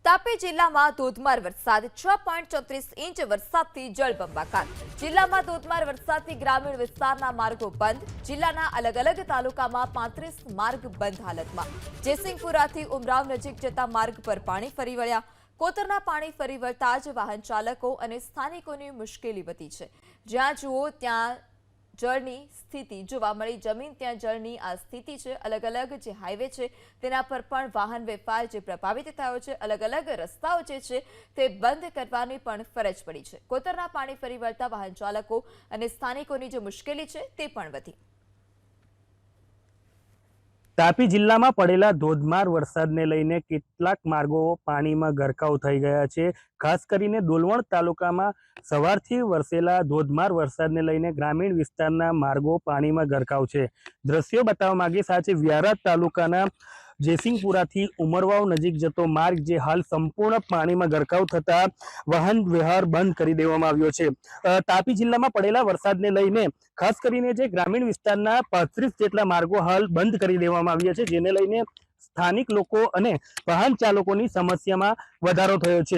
તાપી જિલ્લામાં ધોધમાર વરસાદ 6.34 ઇંચ વરસાદથી જળબંબાકાર। જિલ્લામાં ધોધમાર વરસાદથી ગ્રામીણ વિસ્તારના માર્ગો બંધ। જિલ્લાના અલગ અલગ તાલુકામાં 35 માર્ગ બંધ હાલતમાં। જેસિંગપુરાથી ઉમરાવ નજીક જતા માર્ગ પર પાણી ફરી વળ્યા। કોતરના પાણી ફરી વળતા જ વાહન ચાલકો અને સ્થાનિકોની મુશ્કેલી વધી છે। જ્યાં જુઓ ત્યાં જળની સ્થિતિ જોવા મળી। જમીન ત્યાં જળની આ સ્થિતિ છે। અલગ અલગ જે હાઈવે છે તેના પર પણ વાહન વેપાર જે પ્રભાવિત થયો છે। અલગ અલગ રસ્તાઓ જે છે તે બંધ કરવાની પણ ફરજ પડી છે। કોતરના પાણી ફરી વળતા વાહન ચાલકો અને સ્થાનિકોની જે મુશ્કેલી છે તે પણ વધી। તાપી જિલ્લામાં પડેલા ધોધમાર વરસાદને લઈને કેટલાક માર્ગો પાણીમાં ગરકાવ થઈ ગયા છે। ખાસ કરીને ડોલવણ તાલુકામાં સવારથી વરસેલા ધોધમાર વરસાદને લઈને ગ્રામીણ વિસ્તારના માર્ગો પાણીમાં ગરકાવ છે। દ્રશ્યો બતાવવા માંગીશ આ છે વ્યારા તાલુકાના જેસિંગપુરાથી ઉમરવાવ નજીક જતો માર્ગ જે હાલ સંપૂર્ણ પાણીમાં ગરકાવ થતા વાહન વ્યવહાર બંધ કરી દેવામાં આવ્યો છે। તાપી જિલ્લામાં પડેલા વરસાદને લઈને ખાસ કરીને જે ગ્રામીણ વિસ્તારના 35 જેટલા માર્ગો હાલ બંધ કરી દેવામાં આવ્યા છે, જેને લઈને સ્થાનિક લોકો અને વાહન ચાલકોની સમસ્યામાં વધારો થયો છે।